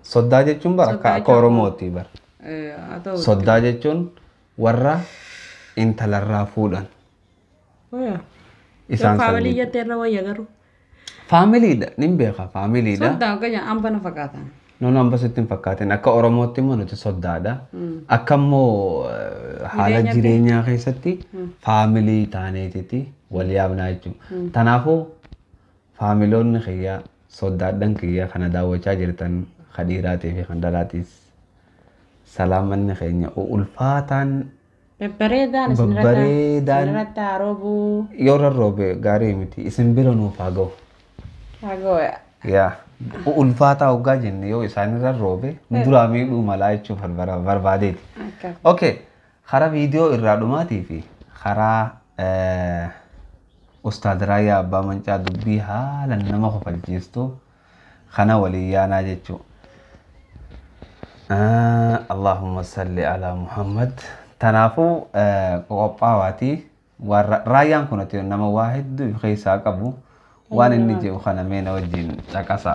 Soddaa jechuun bara akka Oromooti bara. Soddaa jechuun warra intalarraa fuudhan. Isaan family jettee irra wayya garuu. Familiidha, nin beeka familiidha. Soddaa kanya amba na fakkaatan. Noon amba sitti hin fakkaatin akka Oromootti immoo nuti soddaadha. Akka immoo haala jireenyaa keessatti familii taaneetiti wal yaabnaa jechuudha. Kanaafuu faamiloonni kiyyaa soddaadhaan kiyyaa kana daawwachaa jirtan khadiiraatii fi kan dhalaatis salaamanni keenya ulfaataan Babbareedaan isinirratti haroobuu. Yoo rarroobe gaarii miti isin bira nuuf haa ga'u. Haa ga'u. Yaa ulfaataa hoggaa jenne yoo isaan rarroobe duraa miidhuu malaa jechuuf barbaadeeti. Okay, karaa viidiyoo irraa dhumaatii fi karaa Ustaad Raayyaa Abbaa Mancaa dubbii haala nama kofalchiistu kana waliin yaanaa jechuudha. Allahumma salli ala Muhammad. Tanaafuu qophaawaati Raayyaan kun nama waa hedduu keessaa qabu waan inni jedhu kana meena wajjin caqasa.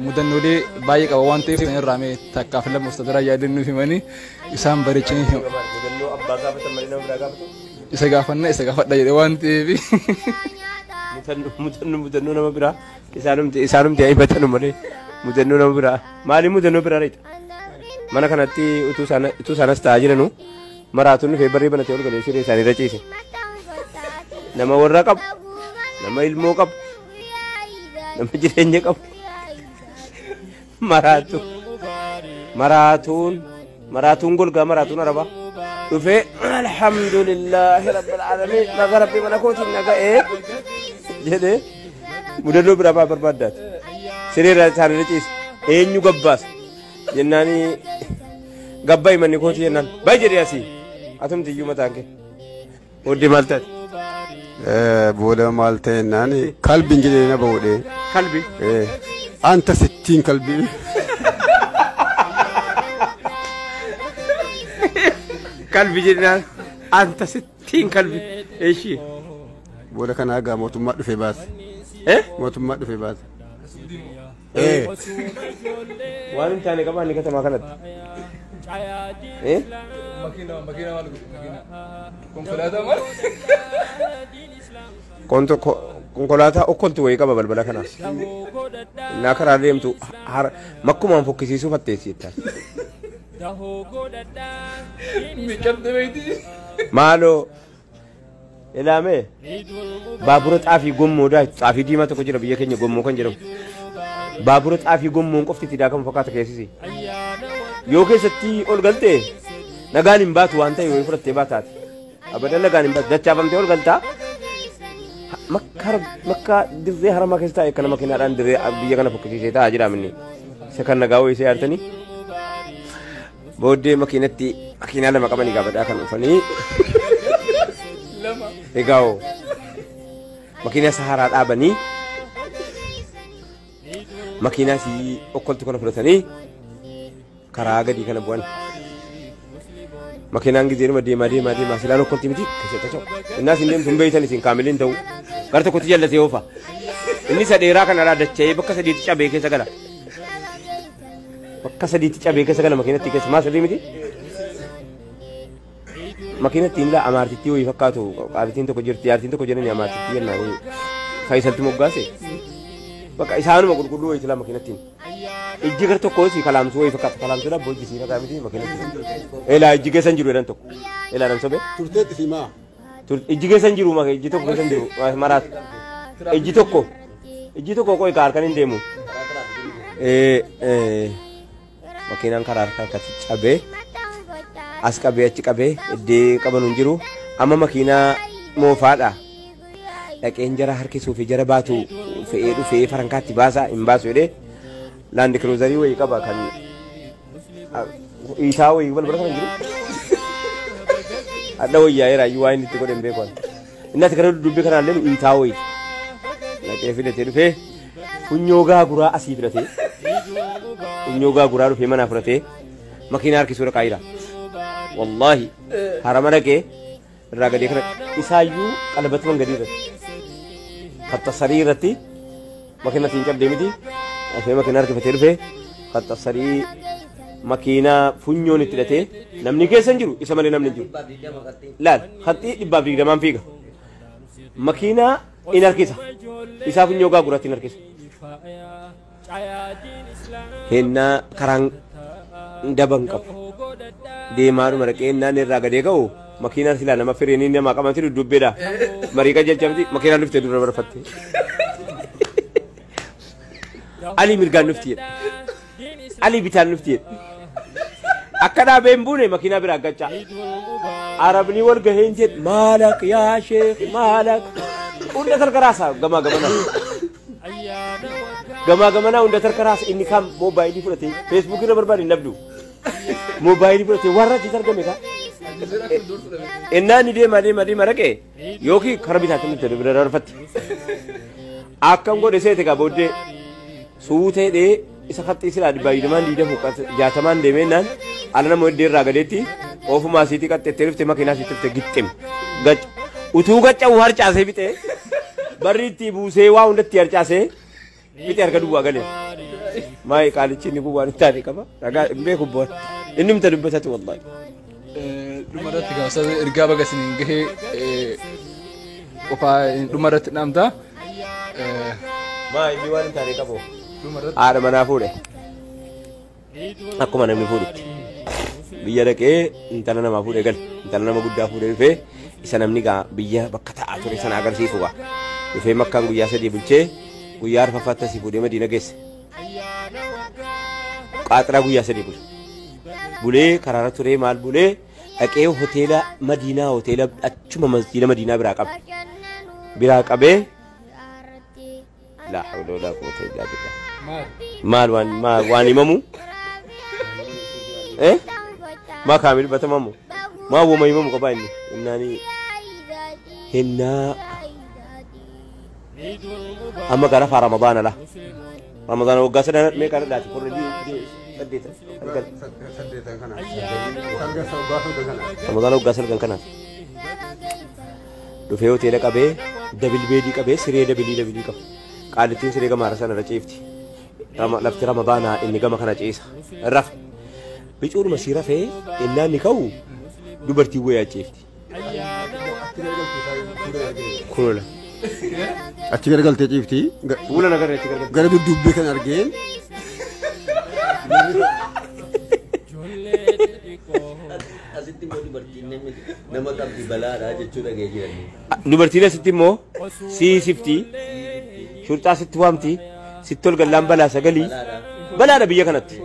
Mudannoolee baay'ee qaba waan ta'eef kan irraa mee takkaaf lama Ustaad Raayyaa dennuuf himanii isaan bareechanii himu. Mudannoo abbaa gaafatan malee nama biraa gaafatu. Isa gaafanna isa gaafadha jedhe waan ta'eef. Mudannoo nama biraa isaanumti ayibatanu malee mudannoo nama biraa maali mudannoo biraa reeta. Mana kanatti utuu sanas ta'aa jiranu maraatuun fi barree banatee ol galee siree isaanii irra ciise. Nama warra qabu, nama ilmoo qabu, nama jireenya qabu. Maraatuun golgaa maraatuun araba. Dhufee alhamdulillahi rabbil alamin naga rabbi mana kootiin naga'ee jedhee mudannoo biraa barbaaddaati. Siree isaanii irra ciise. Eenyu gabbaasa jennaanii gabba himanni kooti jennaan baay'ee jedhee asii atumti iyyuu mataan kee booddee maal taate? Booda maal ta'e jennaan kalbiin jedhee na ba'uudhee. Kalbi? Anta sittiin kalbii. Kalbi jennaan anta sittiin kalbi eeshii. Booda kanaa gaa mootummaa dhufee baase. Mootummaa dhufee baase. Waan hin taane qabaa inni katamaa kanatti. Konkolaataa okkoltu wayii qaba balbala kanaa. Innaa karaa deemtu makkumaan fokkisiisuu fatteessi jettaan. Maaloo ilaamee baabura xaafii gommoodhaa xaafii diimaa tokko jira biyya keenya gommoo kan jedhamu. Baabura xaafii gommoon qofti itti daakamu fakkaata keessisi. Yoo keessatti ol galtee nagaan hin baatu waan ta'e yoo fudhattee baataati. Abadan nagaan hin baatu dachaafamtee ol galtaa. Makka dirree haramaa keessa taa'e kana makiinaadhaan dirree biyya kana fokkisiisee taa'aa jira minni. Isa kan nagaa wayisee yaartanii. Booddee makiinaa lama qabanii gaafadhaa kan dhufanii. Egaa makiinaa saharaa dhaabanii. Makiinaa si okkoltu kana fudhatanii karaa gadii kana bu'an. Makiinaan gizeeruma deemaa silaan okkolti miti keessatti ta'u. Innaas hin deemtu hin beeytan isin kaamiliin ta'u. Gara tokkotti jallatee oofa. Inni isa dheeraa kanarraa dacha'ee bakka sadiitti cabee keessa gala. Bakka sadiitti cabee keessa gala makiinatti keessa maa sirrii miti? Makiinatti illaa amaartittii wayii fakkaatu qaalittiin tokko jirti yaartiin tokko jedhanii amaartittii jennaan faayisalti moggaase. Bakka isaanuma qulqulluu wayii silaa makiinattiin. Ijji gar tokko si kalaamsu wayii fakkaata kalaamsuudha bojji si fagaa miti makiinatti. Elaa ijji keessan jiru jedhan tokko. Elaa nam sobe. Turteetti fi maa? Ijji keessan jiru maka ijji tokko keessan jiru maraatu. Ijji tokko qoy kaar kan hin deemu. Makiinaan karaa harkatti cabee as qabee achi qabee iddee qaban hin jiru. Amma makiinaa moofaadha. Dhaqeen jara harkisuu fi jara baatu fe'ee dhufee farankaatti baasaa hin baasu jedhee laandi kiruuzarii wayii qaba kan isaa wayii wal bira kan jiru. Adda wayyaa raayyuu waa inni itti godhan beekan. Inni ati kana dubbii kanaallee isaa wayii. Dhaqee filatee dhufee funyoo gaaguraa asii filatee funyoo gaaguraa dhufee manaa fudhatee makiinaa harkisuu dhaqaa jira. Wallaahi harama dhaqee irraa gadee kana isaayyuu qalabatuman gadii irratti. Hatta sarii irratti makiinattiin cabdee miti. Afee makiinaa harkifatee dhufee qaxxasarii makiinaa funyoon itti hidhatee namni keessa hin jiru isa malee namni hin jiru laal haxxii 120 fiiga makiinaa in harkisa isaa funyoo gaaguratti in harkisa hennaa karaan daban qabu deemaadhuma dhaqee innaan irraa gadee ka'u makiinaan silaa nama firiinii namaa qabamti dudubbeedha marii qajeelchamti makiinaan dhuftee dura barfatte alii mirgaan dhufti jedhe alii bitaan dhufti jedhe akka dhaabeen buune makiinaa biraa gaccaa arabni wal gaheen jedhe maalak yaa sheekh maalak hunda tarkaraasaa gamaa gamanaa hunda tarkaraasaa inni kaan moobaayilii fudhatee feesbuukii irra barbaade nabdu moobaayilii fudhatee warra achitti argame kaa innaan ni deema dhaqee yookiin kara bitaatiin nuti bira darfatti akkam godhe seete kaa booddee suutee dhee isa kaxxii silaa baay'idamaan 60 deemennaan ala nama heddee irraa gadeetti ofumaa siitii qaxxettee dhufte makiinaa siitti dhufte gixxim gacha utuu gacca'u harcaasee fixee barri itti buusee waa hundatti harcaasee fixee harka duwwaa galee maayii qaalichi inni kun waan hin taane qaba ragaa hin beeku boon inni mita dubbatatu wallaahi. Dhumarratti gaafasa ergaa baga isiniin gahee qofaa dhumarratti dhaamtaa. Maa inni waan hin taane qabu haadha manaa fuudhe akkuma namni fuudhutti biyya dhaqee intala namaa fuudhee gal intala nama guddaa fuudhee dhufee isa namni gaa biyya bakka taa'aa ture sana agarsiisu gaa dhufee makkaan guyyaa 3 bulchee guyyaa arfaffaatti asii fuudhee Madiina geesse qaaxiraa guyyaa 3 bulee karaara turee maal bulee dhaqee hoteela Madiinaa hoteela achuma masjiida Madiinaa biraa qabee لا حول ولا قوة إلا بالله مال وان إمامو إيه ما كامل بتمامو ما هو ما إمامو قبائني إنني هنا أما كان في رمضان لا رمضان وقاسنا ما كان داتي كل دي سديت رمضان وقاسنا كان دفعوا تيلا كبه دبل بيدي كبه سرير دبلي كبه قالتين سرير كمارا سنة رجيفتي لفت رمضان إني كما كان جيسا الرف بيجور مسيرة في إننا نكو دبرتي ويا جيفتي كولا أتكلم قلت جيفتي ولا نقدر نتكلم قالوا دبي كان أرجين dubartiin asitti immoo siisifti shurxaa sitti waamti sitti ol gallaan balaa sagalii balaadha biyya kanatti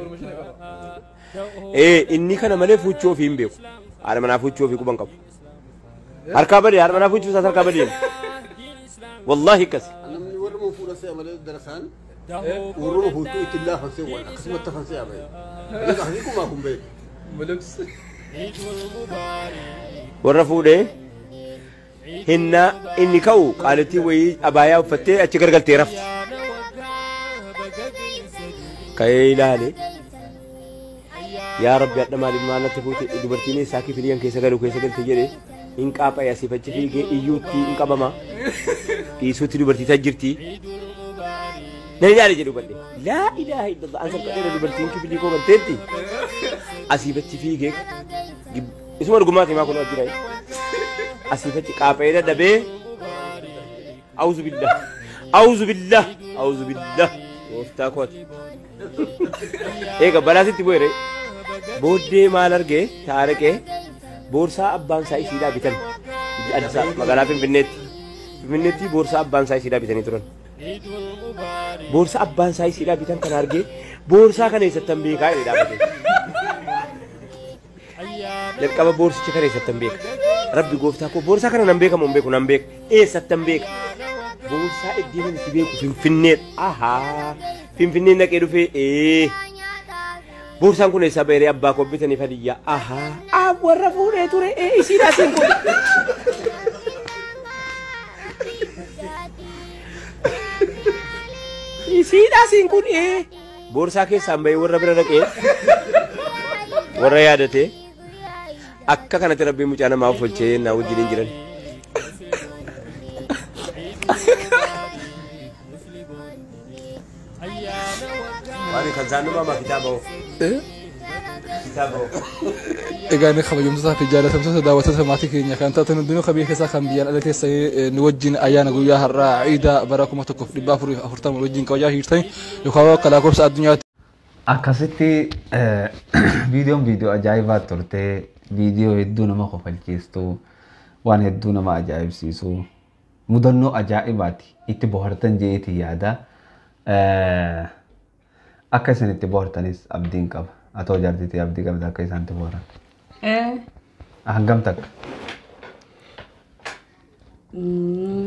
inni kana malee fuuchoo ofii hin beeku haadha manaa fuuchoo ofii quban qabu harkaa badee haadha manaa fuuchoo isaas harkaa badee wallaahi akkas ورمه فوتو إتلا فنسي ولا قسمة فنسي أبي لك أخذكم ما كم بيت warra fuudhee hinna inni ka'u qaalitii wayii abaayaa uffattee achi gargaltee rafti ka'ee ilaale yaa rabbi hadha maaliif maalatti fuute dubartiin isaa kifiliyan keessa galte jedhe hin qaapha'e asiif achi fiigee iyyuutti hin qabama dhiisuutti dubartii tajjirti nan ilaale jedhu badhe laa ilaaha illallah an salphadheera dubartiin kifilii koo galteetti asiif achi fiigee isuma argumaati maa kun ajjira asiif achi qaapha'ee dadhabee auzu billah gooftaa kooti eega balaasitti bu'eere booddee maal argee taaraqee boorsaa abbaan isaa isiidhaa bitan magaalaa Finfinneetti boorsaa abbaan isaa isiidhaa bitanii turan boorsaa abbaan isaa isiidhaa bitan kan argee boorsaa kana eessattan beekaa jedhee dhaabate jalqaba boorsicha kana eessattan beeka rabbi gooftaa koo boorsaa kana nan beekamu hin beeku nan beeka eessattan beeka boorsaa iddiin itti beeku Finfinneen dhaqee dhufee boorsaan kun eessaa ba'ee abbaa koo bitaniif hadiyyaa warra fuudhee ture isiidhaa siin kun isiidhaa siin kun boorsaa keessaan ba'ee warra bira dhaqee warra yaadate akka kanatti rabbiin mucaa namaa ofolchee naa wajjin hin jiran waan kan zaanuma ma kitaaba kitaaba egaa ni kabajamtoota fi jaalatamtoota daawwattoota maatii keenya kan taatan hundinuu qabii keessaa kan biyyaan ala teessanii nu wajjin ayyaana guyyaa har'aa ciida bara 1440 wajjin kabajaa hirtan yookaan akka lakkoofsa addunyaatti. Akkasitti viidiyoo ajaa'ibaa turte viidiyoo hedduu nama kofalchiistu waan hedduu nama ajaa'ibsiisu mudannoo ajaa'ibaati itti bohaartan jeetii yaada akka isin itti bohaartanis abdiin qaba atoo jaartiitii abdii qabda akka isaan itti bohaaran. Hangam takka?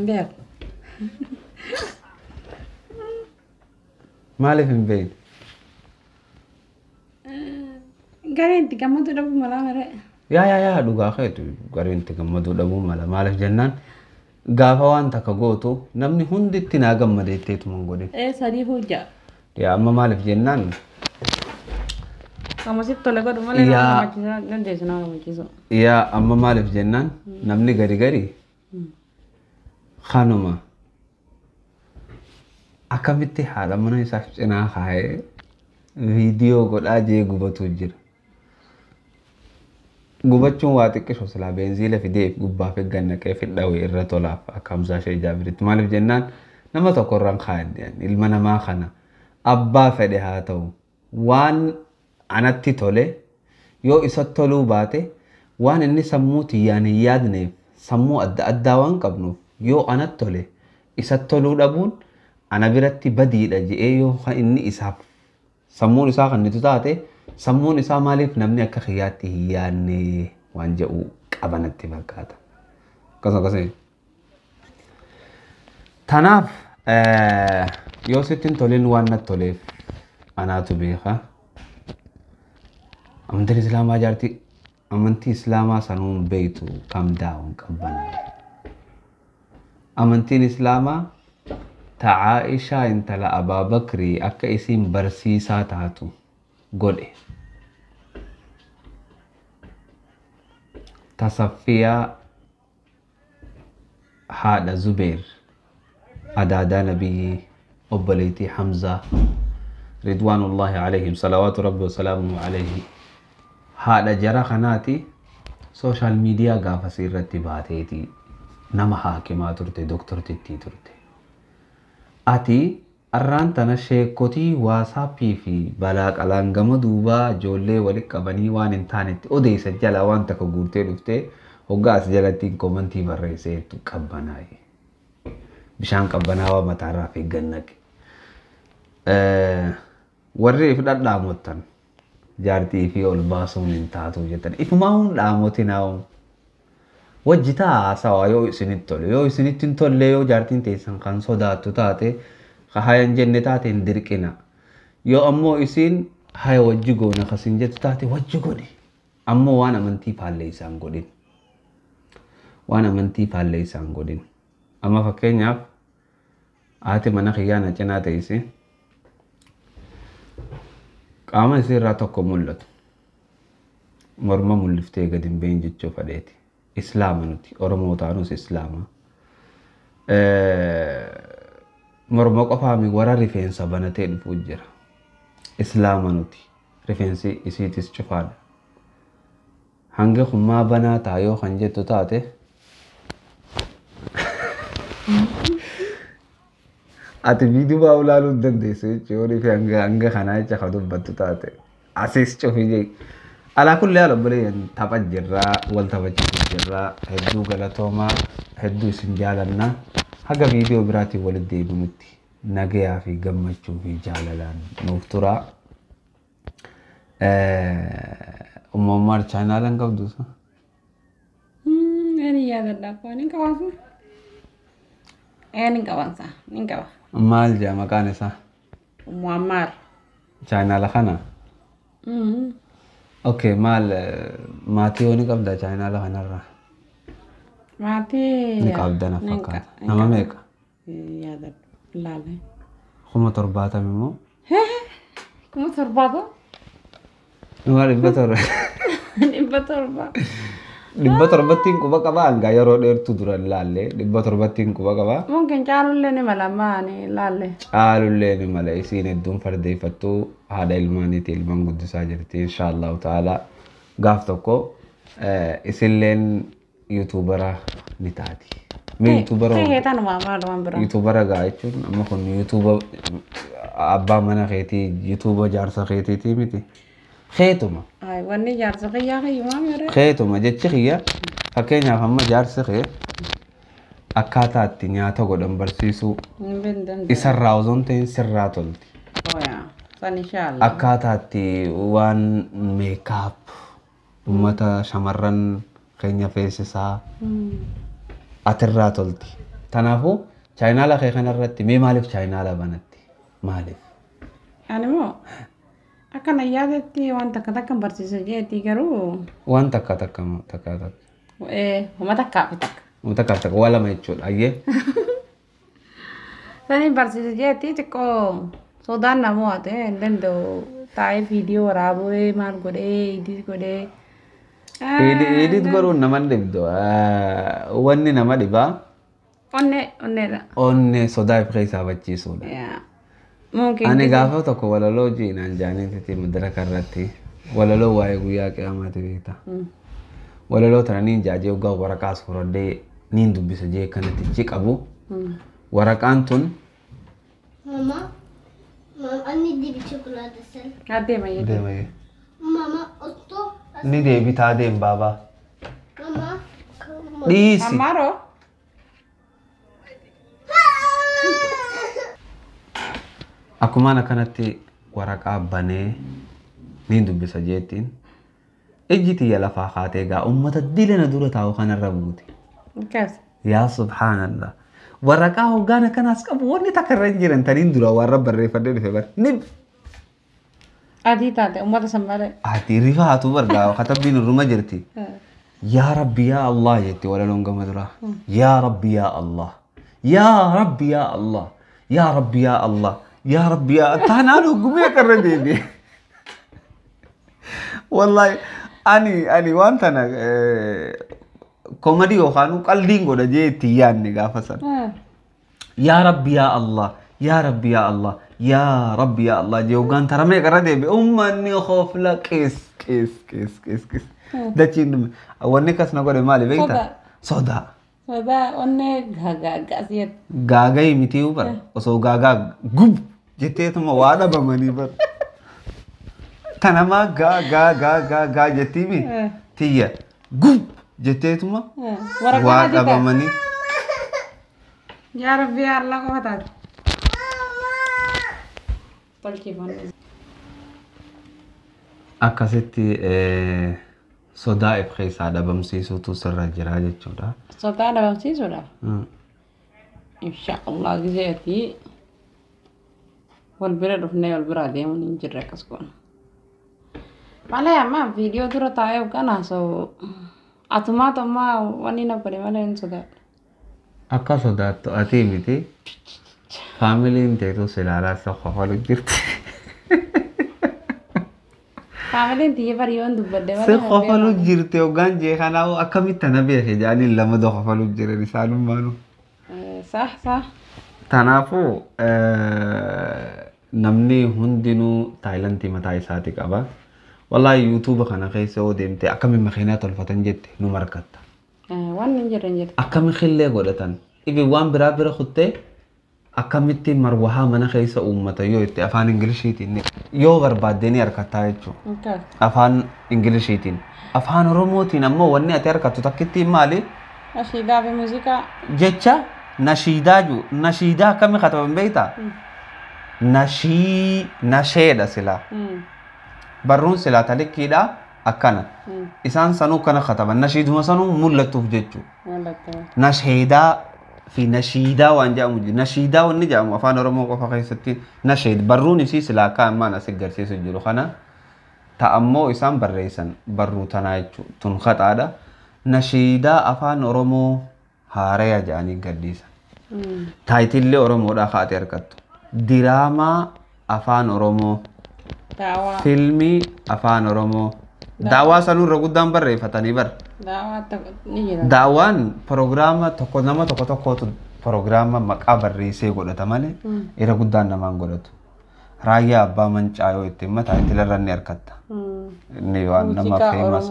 Beeku. Maaliif hin beekne? Gareen itti gammaduu dhabuu malaa mare. Yaa dhugaa keetu gareen itti gammaduu dhabuu mala maaliif jennaan gaafa waan takka gootu namni hundi itti naa gammadeetteetuma hin godhin. Sadii hojjaa. Yaa amma maaliif jennaan Kamasitti tole godhu malee nama gammachiisaa dandeessu nama gammachiisu. yaa amma maaliif jennaan namni gari kanuma akkamitti haadha mana isaaf cinaa kaa'ee viidiyoo godhaa jee gubatu jira. Gubachuun waa xiqqisho silaa beenziila fideef gubbaaf eeggannaqee fidhawee irra tolaaf akka hamsaa ishee jaabiritti maaliif jennaan nama tokko irraan kaa'an ilma namaa kana abbaa fedhe haa ta'u waan anatti tole yoo isa toluu baate waan inni sammuu tiyyaan hin yaadneef sammuu adda addaa waan qabnuuf yoo anatti tole isa toluu dhabuun ana biratti badiidha je'ee yoo inni isaaf sammuun isaa kan nitu taate sammuun isaa maaliif namni akka kiyyaatti hin yaadne waan jedhu qabanatti fakkaata. Akkasuma. Tanaaf yoo sittiin tolin waan natti toleef anaatu beeka. Amantiin Islaamaa jaartii amantii Islaamaa sanuun beektu kam daawwan qabbanaa. Amantiin Islaamaa Aishaa intala Abaa Bakrii akka isiin barsiisaa taatu godhe. Tasaffiyaa haadha Zubeer adaadaa Nabiyyi obboleettii Hamzaa ridwaanullaahi alayhim salawaatu rabbi wasalaamuhu alayhi haadha jara kanaati sooshaal miidiyaa gaafasii irratti baateeti nama haakimaa turte doktortittii turte. Ati arraan tana sheekotii waasaappii fi balaa qalaan gama duubaa ijoollee walitti qabanii waan hin taanetti odeessa jala waan takka guurtee dhuftee hoggaa as jalatti komantii barreesseetu qabbanaa'e. Bishaan qabbanaawaa mataarraa fi gannaqe. Warri if dhadhaamottan jaartii fi ol baasuun hin taatu jettan ifumaa hun dhaamotinaa wajji haasawaa yoo isinitti tole yoo isinitti hin tolle yoo jaartiin teessan kan sodaattu taate hayan jenne taate hin dirqina yoo ammoo isin haya wajji goona kasin jettu taate wajji godhi ammoo waan amantii faallee isaan godhin waan amantii faallee isaan godhin amma fakkeenyaaf haati mana kiyyaana cinaa teesse qaama isii irraa tokko mul'atu morma mul'iftee gadi hin bahin jechuu fadheeti. Islaama nuti Oromoo taanus Islaama. Morma qofaami warra rifeensa banatee dhufuu jira. Islaama nuti rifeensi isiitis cufaadha. Hanga hummaa banaa taayoo kan jettu taate ati viidiyoo ulaaluu hin dandeessu jechuudha fi hanga kanaa jecha kan dubbattu taate asiis cufii jee. Ala kulli haal obboleeyyan tapha jirraa wal taphachiisu jirraa hedduu galatoomaa hedduu isin jaalannaa haga viidiyoo biraatiin walitti deebinutti nagayaa fi gammachuu fi jaalalaan nuuf turaa. Uumammaan chaanaalaan qabduusa. Ani yaadadha koo ni qabaasa. Ni qabaasa ni qaba. Maal jaa maqaan isaa? Muammar. Chaanaala kana? Okay, maal maatii yoo ni qabda chaanaala kanarraa? Maatii. Ni qabda na fakkaata. Nama meeqa? Yaadadha laale. 70 immoo? 70? Nama 100. 100. Dhibba torbattiin quba qaba hanga yeroo dheertuu dura ilaalle dhibba torbattiin quba qaba. Mungkin caalullee ni mala maani laalle. Caalullee ni mala isiin hedduun fardeeffattuu haadha ilmaaniiti ilmaan guddisaa jirti inshaallahu ta'ala gaaf tokko isilleen yuutuubara ni taati. Mee yuutuubara Keetan maamaadha waan biraa. yuutuubara gaa jechuun amma kun yuutuuba abbaa mana keetii yuutuuba jaarsa keetiitii miti. Keetuma. Ay wanni jaarsa kiyyaa kiyyu maamire. Keetuma jechi kiyya fakkeenyaaf amma jaarsi kee akkaataa itti nyaata godhan barsiisuu Bindan. isarraa osoo hin ta'in sirraa tolti. Oya. San inshallah. Akkaataa itti waan meekaap uummata shamarran keenya feesisaa atirraa tolti. Kanaafuu chaayinaala kee kanarratti mee maaliif chaayinaala banatti? Maaliif? Ani moo akkana yaadetti waan takka takka barsiisa jeetii garuu Waan takka takka. homa takkaa fi takka. Takka takka waa lama jechuudha. Ayyee. Sani barsiisa jeetii xiqqoo sodaan namoo haa ta'e hin danda'u taa'ee viidiyoo waraabee maal godhee idis godhee. Edit godhuun nama dhibdu. Wanni nama dhibaa Onneedha. onne sodaa if keessaa bachiisuudha. Mungkin Ani gaafa tokko walaloo jiinaan jaaniititti madaraka irratti walaloo waa'ee guyyaa qiyamaati beekta. Walaloo tana niin jaajee waggaa waraqaa suuradhee niin dubbisa jee kanatti qabu. Waraqaan tun Mama, ani di chocolate sel. Adeema jechuudha. deema Mama, otto. ni deebitaa deem baabaa. Mama, Dhiisi. Ammaaroo. Akkumaan akkanatti waraqaa banee niin dubbisa jeettiin. Ijji tiyya lafaa kaatee gaa uummata dilana dura taa'u kanarra buuti. Akkas. Yaa subhaanallah. Waraqaa hoggaan akkanaas qabu wanni takka irra hin jiran taniin dura warra barreeffadhee dhufe bar. Ni Adii taate uummata san malee. ati rifaatu bargaa katabbiin irruma jirti. Yaa Rabbi yaa Allah jetti walaloon gama dura. Yaa Rabbi yaa Allah. Yaa Rabbi yaa Allah. Yaa Rabbi yaa Allah. Yaa Rabbi yaa taanaan hoggumee qarra deebi'e. Wallahi ani waan tana komedii yookaan qalbiin godha jee itti yaadne gaafa sana. Yaa Rabbi yaa Allah. Yaa Rabbi yaa Allah. Yaa Rabbi yaa Allah jee hoggaan taramee qarra deebi'e. Uummanni hoofla qees. Dachiin dhume. Wanni kas na godhe maali beektaa? Sodaa. Sodaa onnee gaaggaa si'eetu. Gaagaa miti bara osoo gaagaa gub jetteetuma waa dhabamanii bara. Tanamaa gaa jettiimi tiyya gub jetteetuma waa dhabamanii. Yaa Rabbi yaa Allah qofa taate. Tolchiifamne. Akkasitti sodaa if keessaa dhabamsiisuutu sirra jira jechuudha. Sodaa dhabamsiisuudhaaf. Insha Allah gizeetii wal bira dhufnee wal bira deemuun hin jirre akkas goona. Malee amma viidiyoo dura taa'ee hoggaan haasa'u atumaatu ammaa wanni na godhe malee hin sodaadha. Akka sodaattu ati miti faamiliin teetus ilaalaa isa qofalu jirti. Faamiliin tiyya bariyoon dubbadde Si qofalu jirti hoggaan jee kanaa akkamitti ana beeke jaaniin lamada qofalu jiran isaanummaanu. Sah. Kanaafuu namni hundinuu taayilantii mataa isaati qaba. Wallahi yuutuuba kana keessa yoo deemte akkamiin makiinaa tolfatan jette nu markatta. Waan hin jirre hin jirre. Akkami qillee godhatan. Ibi waan biraa bira kuttee akkamitti marwahaa mana keessa uummata yoo itti afaan Ingiliishiitiin yoo barbaadde ni harkattaa jechuudha. Afaan Ingiliishiitiin. Afaan Oromootiin ammoo wanni ati harkattu takkittiin maali? Nashiidaa fi muuziqaa. Jecha nashiidaa jiru. Nashiidaa akkami kataban beektaa? Nasheedha silaa. Barruun silaa talikkiidha akkana. Isaan sanuu kana kataban. Nashiiduma sanuu mul'atuuf jechuudha. Nasheedaa fi nashiidaa waan jedhamu jiru. Nashiidaa wanni jedhamu afaan Oromoo qofa keessatti nasheed. Barruun isii silaa akka ammaan as agarsiisu jiru kana ta'ammoo isaan barreessan barruu tanaa jechuudha. Tun kataadha. Nashiidaa afaan Oromoo haareya jedhanii gaddiisa. Taayitillee Oromoodhaa kaatee harkattu. Diraamaa afaan Oromoo. Filmii afaan Oromoo. Daawaa sanuu irra guddaan barreeffatanii bar. Ni jira. Daawaan pirogiraama tokko nama tokkotu pirogiraama maqaa barreessee godhata malee irra guddaan namaan godhatu. Raayyaa abbaa mancaa yoo itti himmata tilarra ni harkatta. Inni waan nama feemas.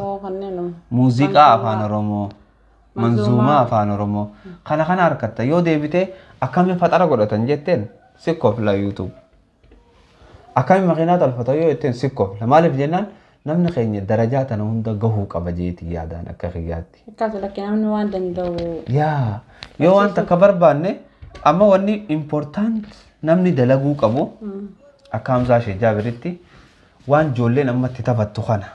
Muuziqaa afaan Oromoo. Manzuumaa afaan Oromoo. Kana harkatta yoo deebitee akkami faxara godhatan jetteen sikkofla YouTube. Akkami makiinaa tolfata yoo jetteen sikkofla. Maaliif jennaan namni keenya darajaa tana hunda gahuu qaba jeetii yaadaan akka kiyyaatti. Akkasuma lakkee namni waan danda'u. Yaa yoo waan takka barbaanne amma wanni important namni dalaguu qabu akka Hamzaa ishee Jaabiritti waan ijoolleen amma itti taphattu kana.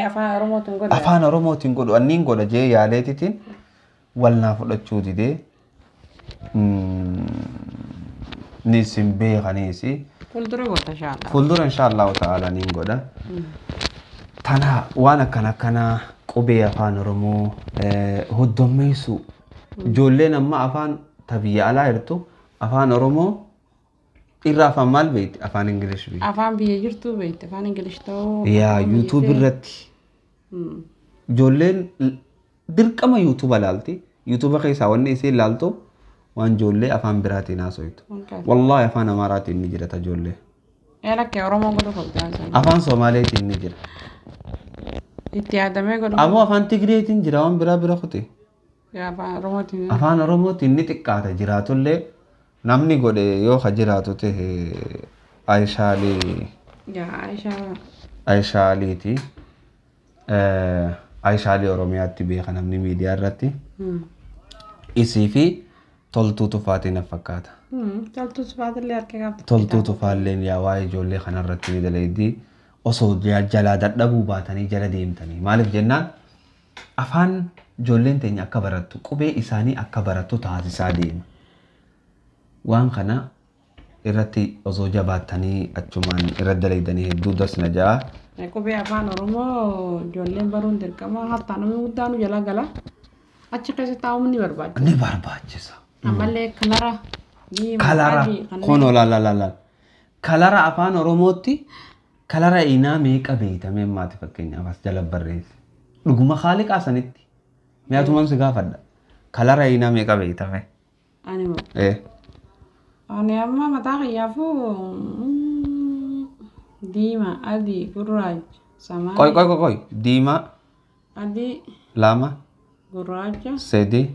Afaan Oromootiin godha. Afaan Oromootiin godhu anniin godha jee yaaleetitiin wal naa fudhachuu didee ni sin beekaniisi. Fuuldura goota inshaallah. Fuuldura inshaallah ta'ala niin godha. Tana waan akkana qubee afaan Oromoo hoddommeessu ijoolleen amma afaan tabiyya alaa jirtu afaan Oromoo irraa afaan maal beekti afaan Ingilish beekti. Afaan biyya jirtu beekti afaan Ingilish ta'uu. Yaa YouTube irratti ijoolleen dirqama YouTube ilaalti. YouTube keessaa wanni isiin ilaaltu waan ijoollee afaan biraatiin haasoytu. Wallahi afaan Amaaraatiin ni jirata ijoollee. Lakkee Oromoo godhu koltaan. Afaan Somaaleetiin ni jira. Itti yaadamee godhu. Ammoo afaan Tigreetiin jira waan bira kuti. Afaan Oromootiin. Afaan Oromootiin ni xiqqaata jiraatullee namni godhe yoo ka jiraatu ta'e Aayishaalii. Aayishaaliiti. Aayishaalii Oromiyaatti beeka namni miidiyaa irratti. Isii fi toltuu tufaatii na fakkaata. Toltuu tufaatillee harka qabdi. Toltuu tufaalleen yaa waa'ee ijoollee kanarratti ni dalaydii osoo jalaa dadhabuu baatanii jala deemtanii maaliif jennaan afaan ijoolleen teenya akka barattu qubee isaanii akka barattu taasisaa deema. Waan kana irratti osoo jabaattanii achumaan irra dalaydanii hedduu dasna ja'a. Qubee afaan Oromoo ijoolleen baruun dirqama hartaan namni guddaan jala gala achi keessa taa'uun ni barbaachisa. Ni barbaachisa. Ammallee kalara. Kalara kono la. Kalara afaan Oromootti kalara inaa meeqa beeytamee maati fakkeenyaaf as jala barreessi. Dhuguma Haaliqaa sanitti mi'aatumaan si gaafadha. Kalara inaa meeqa beeytame? Ani moo? Ani amma mataa kiyyaafuu diimaa, adii, gurraacha, samaayii. Qoy. Diimaa. Adii. Lama. Gurraacha. Sedi.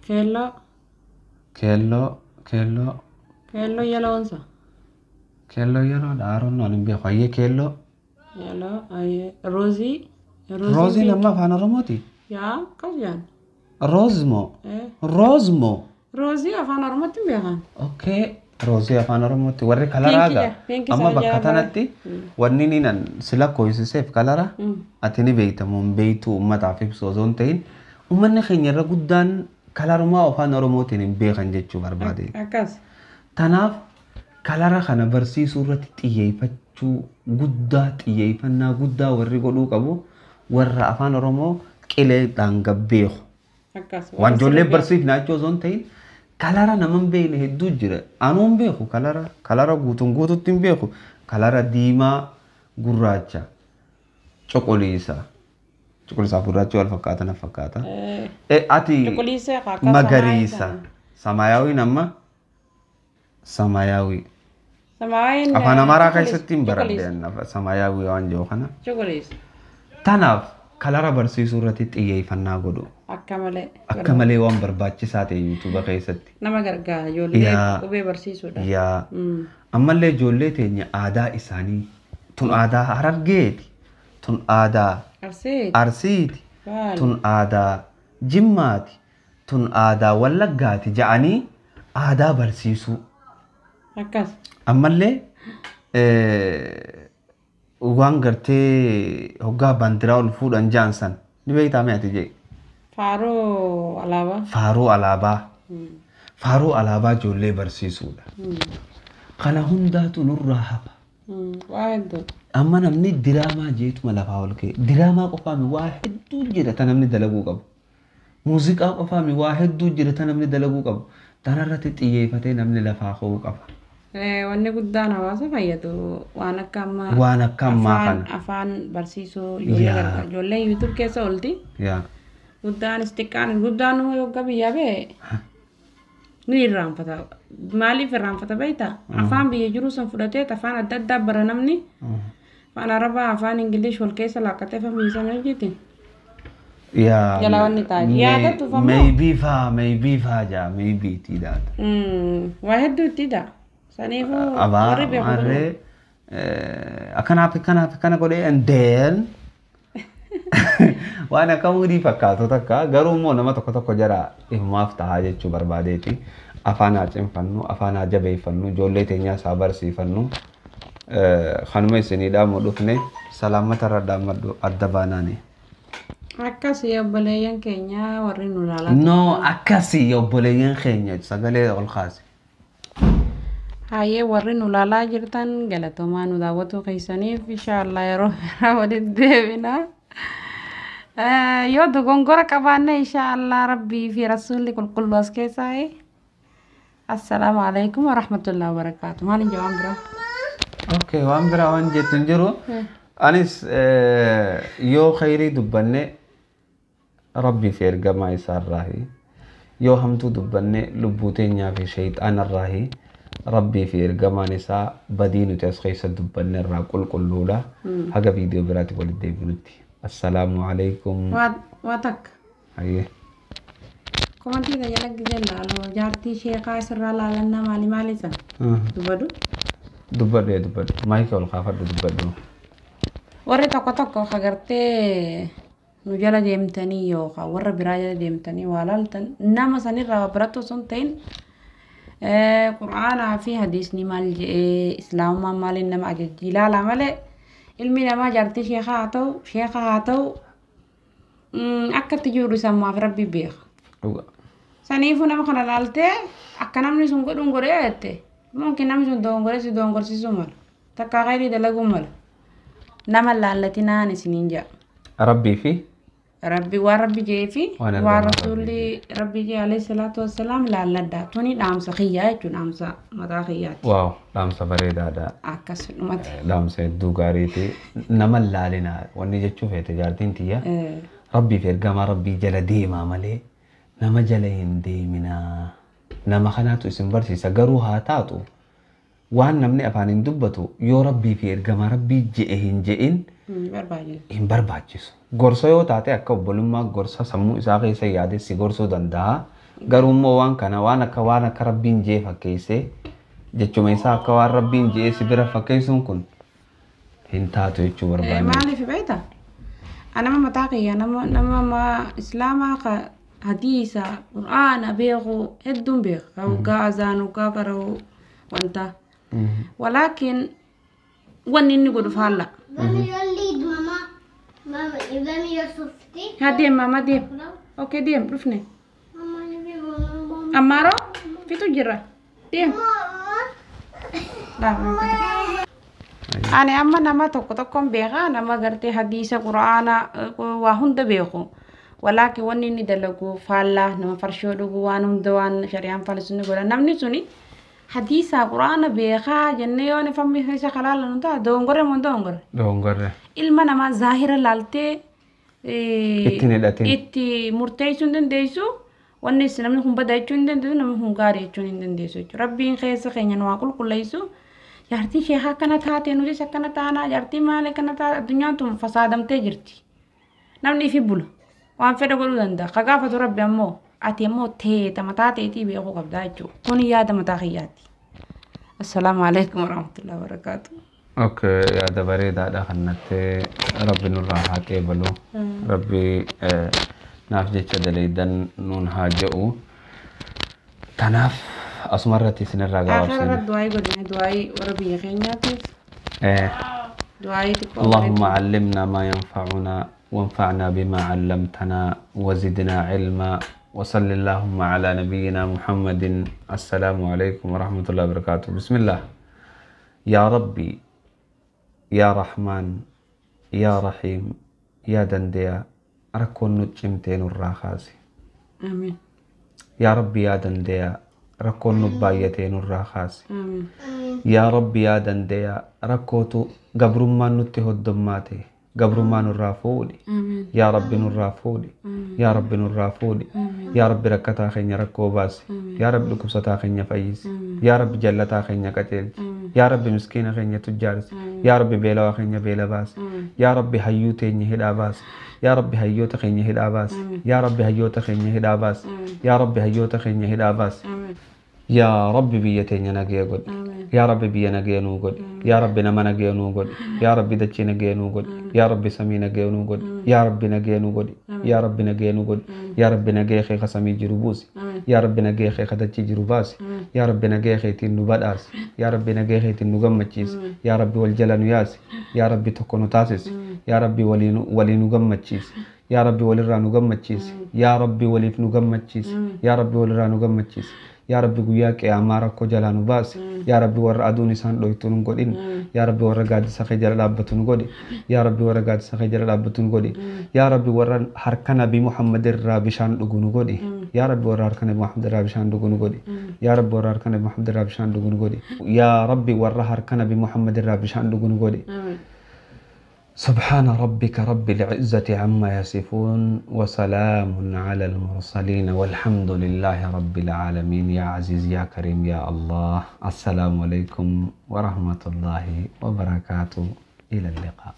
Keelloo. Keelloo Yeloonsa. Keelloo yeroo dhaaroon waan beeku hayyee keelloo. Roozii. Roozii nama afaan Oromooti. Yaa akkas jaan. Roozmoo. Roozii afaan Oromootti beekan. Okay. Roozii afaan Oromootti warri kalaraagaa amma bakka tanatti wanni ni nan sila koyisiseef kalara ati ni beeytamuun beeytuu uummataaf ibsu osoo hin ta'in uummanni keenya irra guddaan kalarumaa afaan Oromootiin hin beekan jechuu barbaade. Akkas. Tanaaf kalara kana barsiisuu irratti xiyyeeffannaa guddaa warri godhuu qabu warra afaan Oromoo qileedhaan gabbeeku. Akkas. Waan ijoollee barsiifnaa jechuu osoo hin ta'in kalara naman beekne hedduu jira. Anuun beeku kalara guutuutti hin beeku. Kalara diimaa gurraacha cuquliisa. Cuquliisaaf gurraachi wal fakkaata na fakkaata. Ati magariisa. Samaayawii nama samaayawii. Afaan Amaaraa keessatti hin baradde samaayawii waan jiru kana. Tanaaf kalara barsiisuu irratti xiyyeeffannaa godhu. Akka malee waan barbaachisaa ta'e YouTube keessatti. Nama gargaara ijoollee qubee barsiisuudha. Yaa ammallee ijoollee teenya aadaa isaanii tun aadaa Harargeeti. Tun aadaa Arsiiti. Tun aadaa Jimmaati. Tun aadaa Wallaggaati ja'anii aadaa barsiisuu. Akkas. Ammallee waan gartee hoggaa bandiraa ol fuudhan jaansan ni beektaa ati jee. Faaruu alaabaa. Faaruu alaabaa ijoollee barsiisuudha. Kana hundaatu nurraa hafa. Waa hedduu. Amma namni diraamaa jeetuma lafaa ol ka'e. Diraamaa qofaami waa hedduu jira ta namni dalaguu qabu. Muuziqaa qofaami waa hedduu jira ta namni dalaguu qabu. Tanarratti xiyyeeffatee namni lafaa ka'uu qaba. Wanni guddaan hawaasa fayyadu waan akka amma Waan akka ammaa kana. afaan barsiisuu Yaa. ijoollee YouTube keessa oolti. Yaa. Guddaanis xiqqaanis guddaan yoggaa biyyaa ba'e ni irraanfata. Maaliif irraanfata beektaa? Afaan biyya jiru san fudhatee afaan adda addaa bara namni afaan Arabaa afaan Ingilish wal keessa laakkatee afaan biyya sana hojjetin. Yaa. Jala wanni taa'e. Yaadatu famaa. Maybe faa jaa maybe itti daata. Waa hedduu itti daa. Saniifuu Abaa warri beeku. maarree akkana godhee and then waan akka muudii fakkaatu takka garuu immoo nama tokko jara himumaaf tahaa jechuu barbaadeeti. Afaan haa cimfannu, afaan haa jabeeffannu, ijoollee teenyaa isaa barsiifannu. Kanuma isiniidhaa moo dhufne salaamata irra dhaammadhu adda baanaani. Akkasii obboleeyyan keenya warri nu ilaalaa. No akkasii obboleeyyan keenya sagalee ol kaase. Hayyee warri nu ilaalaa jirtan galatoomaa nu daawwatuu keessaniif inshaallah yeroo biraa walitti deebina. Yoo dogongora qabaanne inshaallah rabbii fi rasuulli qulqulluu as keessaa. Assalaamu alaikum warahmatullahi wabarakatuh. Maalin jawaan biraa? Okay, waan biraa waan jettu hin jiru. Anis yoo khayrii dubbanne rabbii fi ergamaa isaarraahi. Yoo hamtuu dubbanne lubbuu teenyaa fi shayxaanarraahi. Rabbii fi ergamaan isaa badii nuti as keessa dubbanne irraa qulqulluudha. Haga viidiyoo biraatti walitti deebinutti. Assalaamu alaikum. Waa takka. Hayyee. Komantii kan jala gisee laaloo jaartii sheekaa isirraa laalannaa maali san? Dubbadu? Dubbadhu. Maayika ol kaafadhu dubbadhu. Warri tokko agartee nu jala deemtanii yookaan warra biraa jala deemtanii waa laaltan nama sanirraa barattu osoo hin ta'in Qur'aanaa fi hadiisni maal jedhee islaamummaan maaliin nama ajajji ilaala malee ilmi namaa jaartii sheekaa haa ta'u akka itti jiru sammuuf rabbi beeka. Saniifuu nama kana laaltee akka namni sun godhuun godhee jette mungkin namni sun dogongorsiisuu mala takka khayrii dalaguu mala nama laallatinaan isiniin jedha. Rabbii fi Rabbi waan rabbi jee fi waan rasuulli rabbi jee alayhi salaatu wassalaam laalladdaa tuni dhaamsa kiyyaa jechuun dhaamsa mataa kiyyaati. waaw dhaamsa bareedaadha. Akkasumatti. Dhaamsa hedduu gaariiti. Nama laalina wanni jechuu feete jaartiin tiyya. Rabbii fi ergamaa rabbii jala deemaa malee nama jala hin deeminaa. Nama kanaatu isin barsiisa garuu haa taatu waan namni afaan hin dubbatu yoo rabbii fi ergamaa rabbii je'e hin je'in hin barbaachisu. Gorsa yoo taate akka obbolummaa gorsa sammuu isaa keessa yaadessi gorsuu danda'a. Garuu immoo waan kana waan akka rabbiin je'e fakkeessee jechuma isaa akka waan rabbiin je'e si bira fakkeessuun kun hin taatu jechuu barbaanne. Maaliif beektaa? Anama mataa kiyya nama islaamaa ka hadiisa qur'aana beeku hedduun beeka. Hoggaa azaan hoggaa qara'u wanta. Walaakin wanni inni godhu faalla. Haa deem mama deem. Oke deem dhufne. Ammaaroo fitu jira. Deem. Ani amma nama tokkoon beeka nama gartee hadiisa quraana waa hunda beeku. Walaakin wanni inni dalagu faallaa nama farshoo dhugu waan hunda waan shari'aan faalisuni godha namni suni hadiisa quraana beekaa jennee yoo ni fammi isa kalaala nu ta'a dogongorre moo dogongorre? Dogongorre. Ilma namaa zaahira laaltee itti murteessuu hin dandeessu wanni namni kun bada jechuu hin dandeessu namni kun gaarii jechuu hin dandeessu jechuudha. Rabbiin keessa keenya nu waa qulqulleessu jaartii sheekaa akkana taate nutis akkana taanaa jaartii maal akkana taate addunyaan tun fasaadamtee jirti. Namni ifi bula waan fedha godhuu danda'a. Ka gaafatu rabbi ammoo ati ammoo teeta mataa teetii beekuu qabdaa jechuudha. Kun yaada mataa kiyyaati. Assalaamu alaikum warahmatullahi wabarakatuh. Okay, yaada bareedaadha kannattee rabbi nurraa haa qeebalu. Rabbi naaf jecha daleeydan nuun haa je'u. Tanaaf asuma irratti isinirraa gabaabsine. Akhirra du'aayii godhine du'aayii warra biyya keenyaatiif. Du'aayii xiqqoo. اللهم علمنا ما ينفعنا وانفعنا بما علمتنا وزدنا علما وصل اللهم على نبينا محمد. السلام عليكم ورحمة الله وبركاته. بسم الله. يا ربي يا رحمن يا رحيم يا دنديا أركون نجمتين الراخاسي. آمين. يا ربي يا دنديا rakkoon nu baay'atee nurraa kaasi. Amiin. Yaa Rabbi yaa dandeeyaa rakkootu gabrummaan nutti hoddommaate gabrummaa nurraa fuudhi. Amiin. Yaa Rabbi nurraa fuudhi. Yaa Rabbi nurraa fuudhi. Yaa Rabbi rakkataa keenya rakkoo baasi. Yaa Rabbi dhukkubsataa keenya fayyisi. Yaa Rabbi jallataa keenya qaceelchi. Yaa Rabbi miskiina keenya tujjaarsi. Yaa Rabbi beelawaa keenya beela baasi. Yaa Rabbi hayyuu teenya hidhaa baasi. Yaa Rabbi hayyoota keenya hidhaa baasi. Yaa Rabbi hayyoota keenya hidhaa baasi. Yaa Rabbi hayyoota keenya hidhaa baasi. Yaa Rabbi biyya teenya nagee godhi. Yaa Rabbi biyya nagee nuu godhi. Yaa Rabbi nama nagee nuu godhi. Yaa Rabbi dachii nagee nuu godhi. Yaa Rabbi samii nagee nuu godhi. Yaa Rabbi nagee nuu godhi. Yaa Rabbi nagee nuu godhi. Yaa Rabbi nagee kee ka samii jiru buusi. Yaa Rabbi nagee kee ka dachii jiru baasi. Yaa Rabbi nagee keetiin nu badhaasi. Yaa Rabbi nagee keetiin nu gammachiisi. Yaa Rabbi wal jala nu yaasi. Yaa Rabbi tokko nu taasisi. Yaa Rabbi walii nu gammachiisi. Yaa Rabbi walirraa nu gammachiisi. Yaa Rabbi waliif nu gammachiisi. Yaa Rabbi walirraa nu gammachiisi. Yaa Rabbi guyyaa qiyaamaa rakkoo jalaa nu baasi. Yaa Rabbi warra aduun isaan dhoytu nu godhin. Yaa Rabbi warra gaaddisa kee jala dhaabbatu nu godhi. Yaa Rabbi warra gaaddisa kee jala dhaabbatu nu godhi. Yaa Rabbi warra harka Nabii Muhammad irraa bishaan dhugu nu godhi. Yaa Rabbi warra harka Nabii Muhammad irraa bishaan dhugu nu godhi. Yaa Rabbi warra harka Nabii Muhammad irraa bishaan dhugu nu godhi. Yaa Rabbi warra harka Nabii Muhammad irraa bishaan dhugu nu godhi. سبحان ربك رب العزة عما يصفون وسلام على المرسلين والحمد لله رب العالمين. يا عزيز يا كريم يا الله. السلام عليكم ورحمة الله وبركاته. إلى اللقاء.